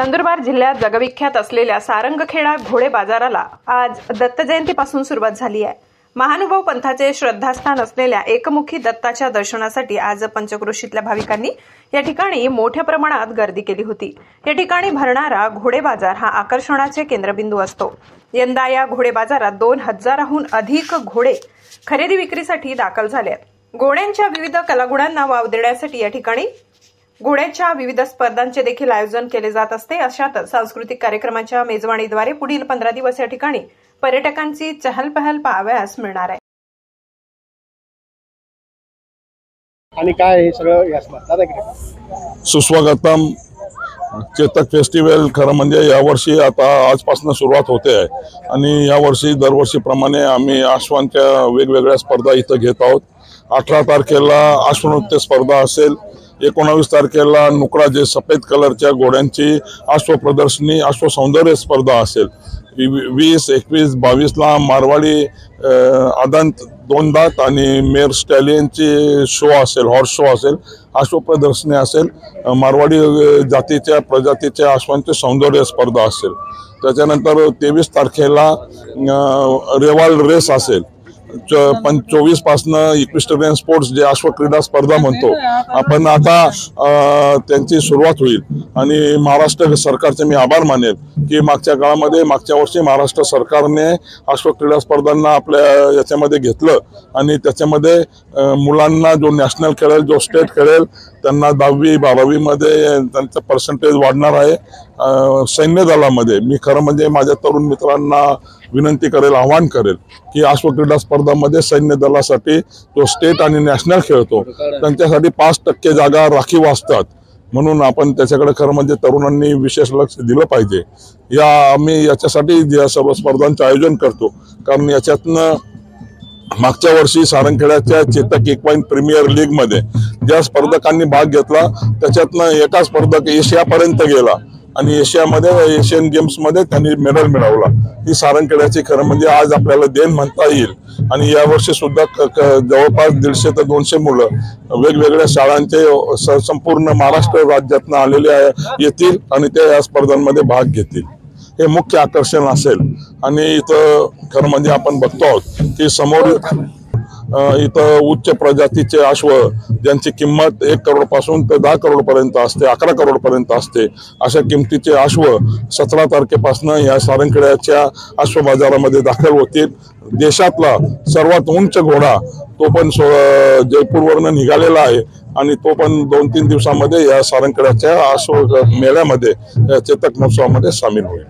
नंदुरबार जिल्ह्यात जगविख्यात असलेल्या सारंगखेडा घोडे बाजाराला आज दत्त जयंतीपासून सुरुवात झाली आहे। महानुभाव पंथाचे श्रद्धास्थान असलेल्या एकमुखी दत्ताच्या दर्शनासाठी आज पंचक्रोशीतल्या भाविकांनी या ठिकाणी मोठ्या प्रमाणात गर्दी केली होती। या ठिकाणी भरणारा घोडे बाजार हा आकर्षणाचे केंद्रबिंदू असतो। यंदा या घोडे बाजारात 2000हून अधिक घोडे खरेदी विक्रीसाठी दाखल झाले आहेत। घोड्यांच्या विविध कलागुणांना वाव देण्यासाठी या ठिकाणी घोड्याच्या विविध स्पर्धांचे देखील आयोजन केले जात असते। अशातच सांस्कृतिक कार्यक्रमाच्या मेजवानीद्वारे पुढील 15 दिवस या ठिकाणी पर्यटकांची चहलपहल पाहावयास मिळणार आहे। आणि काय हे सगळं यासमात सुस्वागतम चेतक फेस्टिवल खरं म्हणजे यावर्षी आता आजपासून सुरुवात होते आहे आणि यावर्षी दरवर्षीप्रमाणे आम्ही अश्वांच्या वेगवेगळ्या स्पर्धा इथं घेत आहोत। 18 तारखेला अश्वनृत्य स्पर्धा असेल, 19 तारखेला नुकरा जे सफेद कलरच्या घोड्यांची अश्व प्रदर्शनी अश्व सौंदर्य स्पर्धा असेल, 20, 21, 22ला मारवाडी आदंत 2 दात आणि मेर स्टॅलियनची शो असेल, हॉर्स शो असेल, अश्व प्रदर्शनी असेल, मारवाडी जातीच्या प्रजातीच्या अश्वांची सौंदर्य स्पर्धा असेल। त्याच्यानंतर 23 तारखेला रेवाल रेस असेल। 24 पासून इक्विस्टेरियन स्पोर्ट्स जे अश्व क्रीडा स्पर्धा म्हणतो आपण आता त्यांची सुरुवात होईल। आणि महाराष्ट्र सरकारचे मी आभार मानेल की मागच्या काळामध्ये मागच्या वर्षी महाराष्ट्र सरकारने अश्व क्रीडा स्पर्धांना आपल्या याच्यामध्ये घेतलं आणि त्याच्यामध्ये मुलांना जो नॅशनल खेळेल, जो स्टेट खेळेल त्यांना 10वी 12वी मध्ये त्यांचं पर्सेंटेज वाढणार आहे। सैन्य दलामध्ये मी खरं म्हणजे माझ्या तरुण मित्रांना विनंती करेल, आवाहन करेल की अश्व क्रीडा स्पर्धांमध्ये सैन्य दलासाठी जो स्टेट आणि नॅशनल खेळतो त्यांच्यासाठी 5% जागा राखीव असतात, म्हणून आपण त्याच्याकडे खरं म्हणजे तरुणांनी विशेष लक्ष दिलं पाहिजे। आम्ही याच्यासाठी या सर्व स्पर्धांचं आयोजन करतो कारण याच्यातनं मागच्या वर्षी सारंगखेड्याच्या चेतक इक्वाइन प्रीमियर लीग मध्ये ज्या स्पर्धकांनी भाग घेतला त्याच्यातनं एका स्पर्धक एशियापर्यंत गेला आणि एशियामध्ये एशियन गेम्स मध्ये त्यांनी मेडल मिळवला। ही सारंगखेड्याची खरं म्हणजे आज आपल्याला देण म्हणता येईल। आणि यावर्षी सुद्धा जवळपास 150 ते 200 मुलं वेगवेगळ्या शाळांचे संपूर्ण महाराष्ट्र राज्यातून आलेले येतील आणि ते या स्पर्धांमध्ये भाग घेतील। हे मुख्य आकर्षण असेल। आणि इथं खरं म्हणजे आपण बघतो आहोत की समोर इथं उच्च प्रजातीचे अश्व ज्यांची किंमत 1 करोड पासून ते 10 करोड पर्यंत असते, 11 करोड पर्यंत असते, अशा किमतीचे अश्व 17 तारखेपासून या सारंगखेड्याच्या अश्व बाजारामध्ये दाखल होतील। देशातला सर्वात उंच घोडा तो पण जयपूरवरून निघालेला आहे आणि तो पण 2-3 दिवसामध्ये या सारंगखेड्याच्या अश्व मेळ्यामध्ये चेतक महोत्सवामध्ये सामील होईल।